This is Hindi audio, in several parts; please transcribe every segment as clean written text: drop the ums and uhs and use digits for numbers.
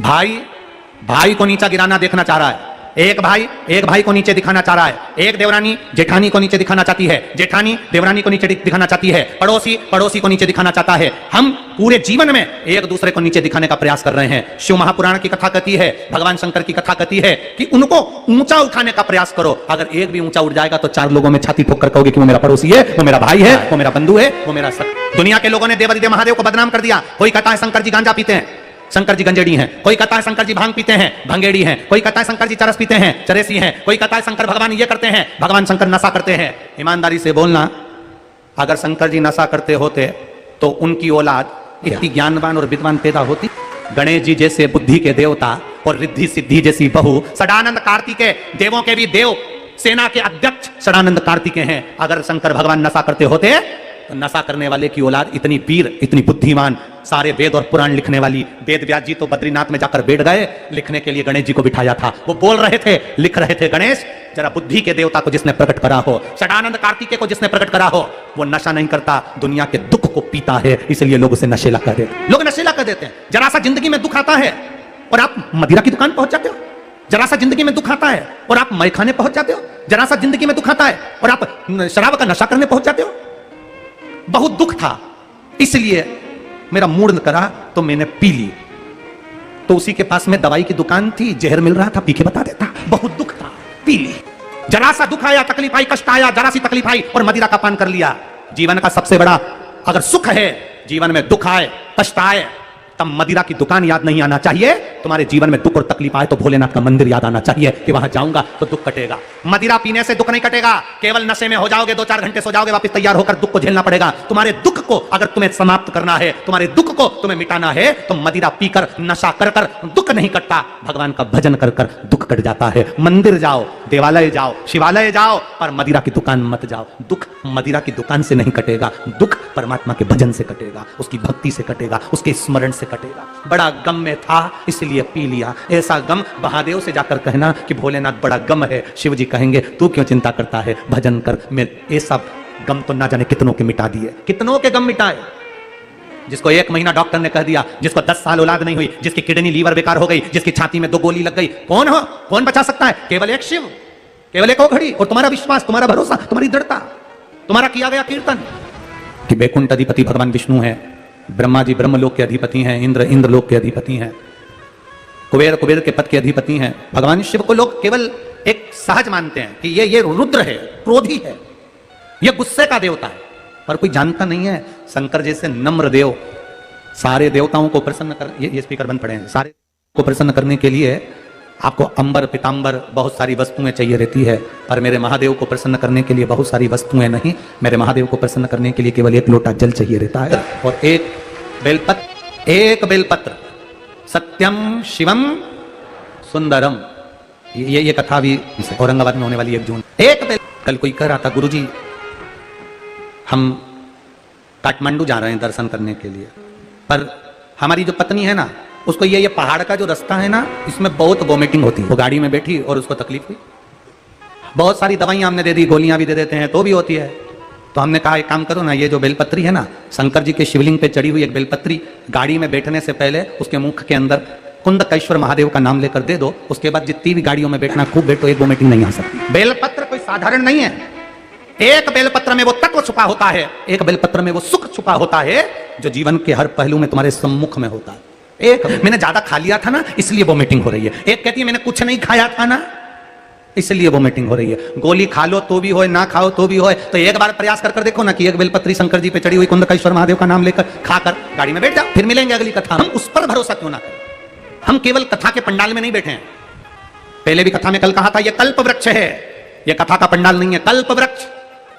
भाई भाई को नीचा गिराना देखना चाह रहा है, एक भाई को नीचे दिखाना चाह रहा है, एक देवरानी जेठानी को नीचे दिखाना चाहती है, जेठानी देवरानी को नीचे दिखाना चाहती है, पड़ोसी पड़ोसी को नीचे दिखाना चाहता है। हम पूरे जीवन में एक दूसरे को नीचे दिखाने का प्रयास कर रहे हैं। शिव महापुराण की कथा कहती है, भगवान शंकर की कथा कहती है कि उनको ऊंचा उठाने का प्रयास करो। अगर एक भी ऊंचा उठ जाएगा तो चार लोगों में छाती ठोक कर कहोगे कि वो मेरा पड़ोसी है, वो मेरा भाई है, वो मेरा बंधु है, वो मेरा दुनिया के लोगों ने देवादिदेव महादेव को बदनाम कर दिया। कोई कहता है शंकर जी गांजा पीते हैं, शंकर जी गंजेड़ी हैं, कोई कहता है शंकर जी भांग पीते हैं, भंगेड़ी हैं, कोई कहता है शंकर जी चरस पीते हैं, चरेसी हैं, कोई कहता है शंकर भगवान ये करते हैं, भगवान शंकर नशा करते हैं। ईमानदारी से बोलना, अगर शंकर जी नशा करते होते तो उनकी औलाद इतनी ज्ञानवान और विद्वान पैदा होती? गणेश जी जैसे बुद्धि के देवता और रिद्धि सिद्धि जैसी बहू, सदानंद कार्तिकेय देवों के भी देव, सेना के अध्यक्ष सदानंद कार्तिकेय हैं। अगर शंकर भगवान नशा करते होते तो नशा करने वाले की औलाद इतनी वीर, इतनी बुद्धिमान, सारे वेद और पुराण लिखने वाली। वेद व्यास जी तो बद्रीनाथ में जाकर बैठ गए, लिखने के लिए गणेश जी को बिठाया था। वो बोल रहे थे, लिख रहे थे, गणेश जरा बुद्धि के देवता को जिसने प्रकट करा हो, सदानंद कार्तिकेय को जिसने प्रकट करा हो, वो नशा नहीं करता, दुनिया के दुख को पीता है, इसलिए लोग उसे नशेला कर देते। लोग नशेला कर देते हैं। जरा सा जिंदगी में दुख आता है और आप मदिरा की दुकान पहुंच जाते हो, जरा सा जिंदगी में दुख आता है और आप मय खाने पहुंच जाते हो, जरा सा जिंदगी में दुख आता है और आप शराब का नशा करने पहुंच जाते हो। बहुत दुख था, इसलिए मेरा मूड करा तो मैंने पी ली। तो उसी के पास में दवाई की दुकान थी, जहर मिल रहा था, पी के बता देता। बहुत दुख था, पी ली। जरा सा दुख आया, तकलीफ आई, कष्ट आया, जरा सी तकलीफ आई और मदिरा का पान कर लिया। जीवन का सबसे बड़ा अगर सुख है, जीवन में दुख आए, कष्ट आए, तब मदिरा की दुकान याद नहीं आना चाहिए। तुम्हारे जीवन में दुख और तकलीफ आए तो भोलेनाथ का मंदिर याद आना चाहिए कि वहां जाऊंगा तो दुख कटेगा। मदिरा पीने से दुख नहीं कटेगा, केवल नशे में हो जाओगे, 2-4 घंटे सो जाओगे, वापस तैयार होकर दुख को झेलना पड़ेगा। तुम्हारे दुख को अगर तुम्हें समाप्त करना है, तुम्हारे दुख को तुम्हें मिटाना है, तो मदिरा पीकर, नशा कर कर दुख नहीं कटता, भगवान का भजन कर कर दुख कट जाता है। मंदिर जाओ, देवालय जाओ, शिवालय जाओ, पर मदिरा की दुकान मत जाओ। दुख मदिरा की दुकान से नहीं कटेगा, दुख परमात्मा के भजन से कटेगा, उसकी भक्ति से कटेगा, उसके स्मरण से कटेगा। बड़ा गम में था इसलिए पी लिया। ऐसा गम महादेव से जाकर कहना कि भोलेनाथ बड़ा गम है, शिव जी कहेंगे तू क्यों चिंता करता है, भजन कर। मैं ऐसा गम तो ना जाने कितनों के मिटा दिए, कितनों के गम मिटाए। जिसको 1 महीना डॉक्टर ने कह दिया, जिसको 10 साल औलाद नहीं हुई, जिसकी किडनी लीवर बेकार हो गई, जिसकी छाती में 2 गोली लग गई, कौन हो, कौन बचा सकता है? केवल एक शिव, केवल एक घड़ी और तुम्हारा विश्वास, तुम्हारा भरोसा, तुम्हारी दृढ़ता, तुम्हारा किया गया कीर्तन कि वैकुंठ अधिपति भगवान विष्णु है, ब्रह्मा जी ब्रह्मलोक के अधिपति हैं, इंद्र इंद्रलोक के अधिपति हैं, कुबेर कुबेर के पद के अधिपति हैं। भगवान शिव को लोग केवल एक सहज मानते हैं कि ये रुद्र है, क्रोधी है, ये गुस्से का देवता है, पर कोई जानता नहीं है शंकर जैसे नम्र देव सारे देवताओं को प्रसन्न कर, ये स्पीकर बंद पड़े हैं, सारे को प्रसन्न करने के लिए आपको अंबर पीतांबर बहुत सारी वस्तुएं चाहिए रहती है, पर मेरे महादेव को प्रसन्न करने के लिए बहुत सारी वस्तुएं नहीं, मेरे महादेव को प्रसन्न करने के लिए केवल 1 लोटा जल चाहिए रहता है और एक बेलपत्र। सत्यम शिवम सुंदरम, ये कथा भी औरंगाबाद में होने वाली 1 जून। कल कोई कह रहा था, गुरुजी हम काठमांडू जा रहे हैं दर्शन करने के लिए, पर हमारी जो पत्नी है ना, उसको ये पहाड़ का जो रास्ता है ना, इसमें बहुत वोमिटिंग होती है। वो गाड़ी में बैठी और उसको तकलीफ हुई, बहुत सारी दवाइयां हमने दे दी, गोलियां भी दे देते हैं तो भी होती है। तो हमने कहा एक काम करो ना, ये जो बेलपत्री है ना, शंकर जी के शिवलिंग पे चढ़ी हुई एक बेलपत्री, गाड़ी में बैठने से पहले उसके मुख के अंदर कुंदकेश्वर महादेव का नाम लेकर दे दो, उसके बाद जितनी भी गाड़ियों में बैठना खूब बैठो, एक वोमिटिंग नहीं आ सकती। बेलपत्र कोई साधारण नहीं है, एक बेलपत्र में वो तत्व छुपा होता है, एक बेलपत्र में वो सुख छुपा होता है जो जीवन के हर पहलू में तुम्हारे सम्मुख में होता है। एक मैंने ज्यादा खा लिया था ना इसलिए वोमिटिंग हो रही है, एक कहती है मैंने कुछ नहीं खाया था ना इसलिए वोमिटिंग हो रही है। गोली खा लो तो भी होए, ना खाओ तो भी होए, तो एक बार प्रयास कर देखो ना कि एक बेलपत्री शंकर जी पे चढ़ी हुई कुंदकेश्वर महादेव का नाम लेकर खाकर गाड़ी में बैठ जाओ, फिर मिलेंगे अगली कथा। हम उस पर भरोसा क्यों ना करें? हम केवल कथा के पंडाल में नहीं बैठे हैं। पहले भी कथा में कल कहा था, यह कल्प वृक्ष है, यह कथा का पंडाल नहीं है, कल्प वृक्ष।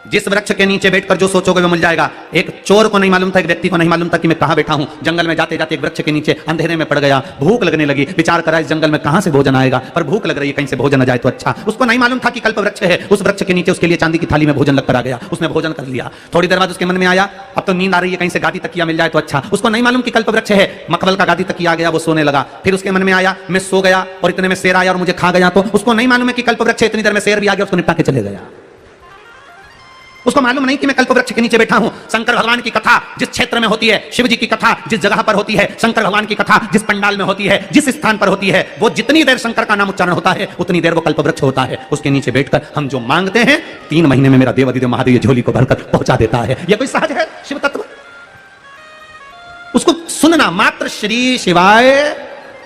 जिस वृक्ष के नीचे बैठकर जो सोचोगे वो मिल जाएगा। एक चोर को नहीं मालूम था, एक व्यक्ति को नहीं मालूम था कि मैं कहां बैठा हूं। जंगल में जाते जाते एक वृक्ष के नीचे अंधेरे में पड़ गया, भूख लगने लगी, विचार करा इस जंगल में कहां से भोजन आएगा, पर भूख लग रही है, कहीं से भोजन आ जाए तो अच्छा। उसको नहीं मालूम था कि कल्प वृक्ष है, उस वृक्ष के नीचे उसके लिए चांदी की थाली में भोजन लगकर आ गया, उसने भोजन कर लिया। थोड़ी देर बाद उसके मन में आया अब तो नींद आ रही है, कहीं से गादी तकिया मिल जाए तो अच्छा। उसको नहीं मालूम कि कल्प वृक्ष है, मखमल का गादी तकिया आ गया, वो सोने लगा। फिर उसके मन में आया मैं सो गया और इतने में शेर आया और मुझे खा गया, तो उसको नहीं मालूम है कि कल्प वृक्ष है, इतनी देर में शेर भी आ गया, उसको निपटा के चले गया। उसको मालूम नहीं कि मैं कल्पवृक्ष के नीचे बैठा हूं। शंकर भगवान की कथा जिस क्षेत्र में होती है, शिव जी की कथा जिस जगह पर होती है, शंकर भगवान की कथा जिस पंडाल में होती है, जिस स्थान पर होती है, वो जितनी देर शंकर का नाम उच्चारण होता है उतनी देर वो कल्पवृक्ष होता है। उसके नीचे बैठकर हम जो मांगते हैं 3 महीने में मेरा देवादिदेव महादेव झोली को भरकर पहुंचा देता है। यह कोई सहज है शिव तत्व? उसको सुनना मात्र, श्री शिवाय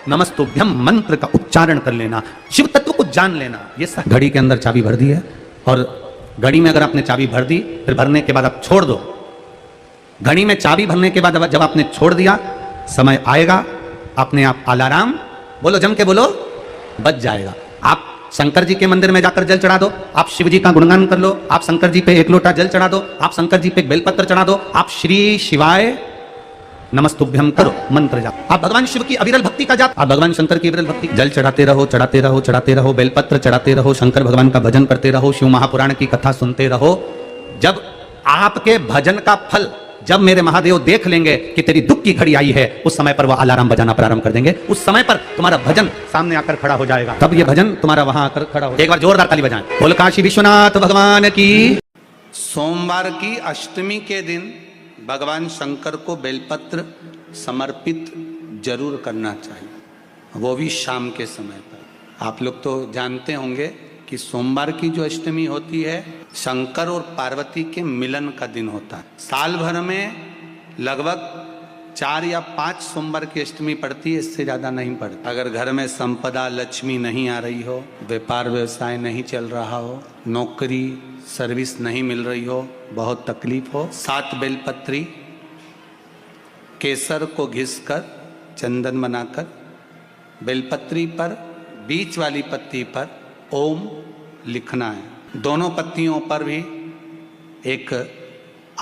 नमस्तुभ्यम मंत्र का उच्चारण कर लेना, शिव तत्व को जान लेना। ये घड़ी के अंदर चाबी भर दी है और घड़ी में अगर आपने चाबी भर दी, फिर भरने के बाद आप छोड़ दो। घड़ी में चाबी भरने के बाद जब आपने छोड़ दिया, समय आएगा अपने आप अलार्म, बोलो जम के बोलो, बज जाएगा। आप शंकर जी के मंदिर में जाकर जल चढ़ा दो, आप शिव जी का गुणगान कर लो, आप शंकर जी पे 1 लोटा जल चढ़ा दो, आप शंकर जी पे बेलपत्र चढ़ा दो, आप श्री शिवाय नमस्तुभ्यम करो, मंत्र जाप। आप भगवान शिव की अविरल भक्ति का जाप, आप भगवान शंकर की अविरल भक्ति, जल चढ़ाते रहो, चढ़ाते रहो, चढ़ाते रहो, बेलपत्र चढ़ाते रहो, शंकर भगवान का भजन करते रहो, शिव महापुराण की कथा सुनते रहो। जब आपके भजन का फल जब मेरे महादेव देख लेंगे कि तेरी दुख की घड़ी आई है, उस समय पर वह अलार्म बजाना प्रारंभ कर देंगे। उस समय पर तुम्हारा भजन सामने आकर खड़ा हो जाएगा। तब ये भजन तुम्हारा वहां आकर खड़ा हो। एक बार जोरदार ताली बजाएं, बोल काशी विश्वनाथ भगवान की। सोमवार की अष्टमी के दिन भगवान शंकर को बेलपत्र समर्पित जरूर करना चाहिए, वो भी शाम के समय पर। आप लोग तो जानते होंगे कि सोमवार की जो अष्टमी होती है, शंकर और पार्वती के मिलन का दिन होता है। साल भर में लगभग 4 या 5 सोमवार की अष्टमी पड़ती है, इससे ज्यादा नहीं पड़ती। अगर घर में संपदा लक्ष्मी नहीं आ रही हो, व्यापार व्यवसाय नहीं चल रहा हो, नौकरी सर्विस नहीं मिल रही हो, बहुत तकलीफ हो, 7 बेलपत्री केसर को घिसकर चंदन बनाकर बेलपत्री पर बीच वाली पत्ती पर ओम लिखना है। दोनों पत्तियों पर भी एक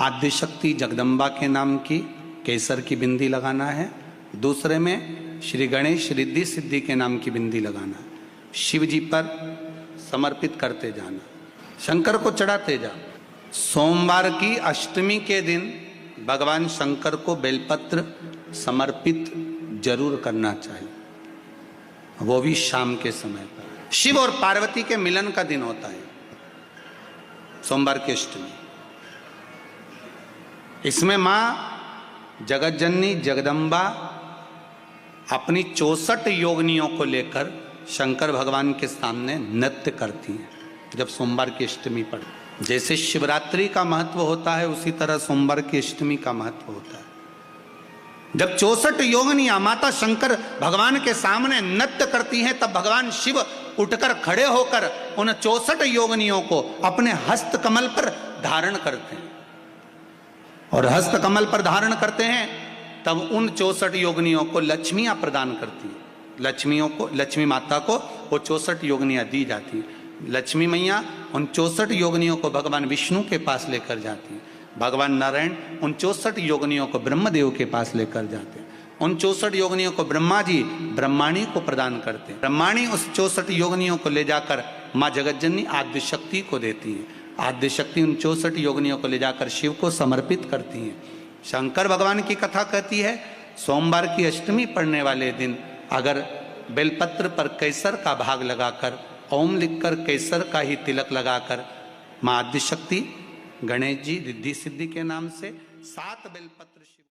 आद्यशक्ति जगदम्बा के नाम की केसर की बिंदी लगाना है, दूसरे में श्री गणेश रिद्धि सिद्धि के नाम की बिंदी लगाना है। शिव जी पर समर्पित करते जाना, शंकर को चढ़ाते जाना। सोमवार की अष्टमी के दिन भगवान शंकर को बेलपत्र समर्पित जरूर करना चाहिए, वो भी शाम के समय पर। शिव और पार्वती के मिलन का दिन होता है सोमवार की अष्टमी। इसमें मां जगत जननी जगदम्बा अपनी 64 योगिनियों को लेकर शंकर भगवान के सामने नृत्य करती हैं जब सोमवार की अष्टमी पड़े। जैसे शिवरात्रि का महत्व होता है, उसी तरह सोमवार की अष्टमी का महत्व होता है। जब 64 योगिनियां माता शंकर भगवान के सामने नृत्य करती हैं, तब भगवान शिव उठकर खड़े होकर उन 64 योगिनियों को अपने हस्त कमल पर धारण करते हैं। और हस्त कमल पर धारण करते हैं तब उन 64 योगिनियों को लक्ष्मियां प्रदान करती हैं। लक्ष्मियों को, लक्ष्मी माता को वो 64 योगिनियां दी जाती हैं। लक्ष्मी मैया उन 64 योगिनियों को भगवान विष्णु के पास लेकर जाती हैं। भगवान नारायण उन 64 योगिनियों को ब्रह्मदेव के पास लेकर जाते हैं। उन 64 योगिनियों को ब्रह्मा जी ब्रह्माणी को प्रदान करते हैं। ब्रह्माणी उस 64 योगिनियों को ले जाकर माँ जगतजननी आद्य शक्ति को देती हैं। आद्य शक्ति उन 64 योगिनियों को ले जाकर शिव को समर्पित करती हैं। शंकर भगवान की कथा कहती है, सोमवार की अष्टमी पड़ने वाले दिन अगर बेलपत्र पर केसर का भाग लगाकर, ओम लिखकर केसर का ही तिलक लगाकर माँ आद्य शक्ति गणेश जी रिद्धि सिद्धि के नाम से 7 बेलपत्र शिव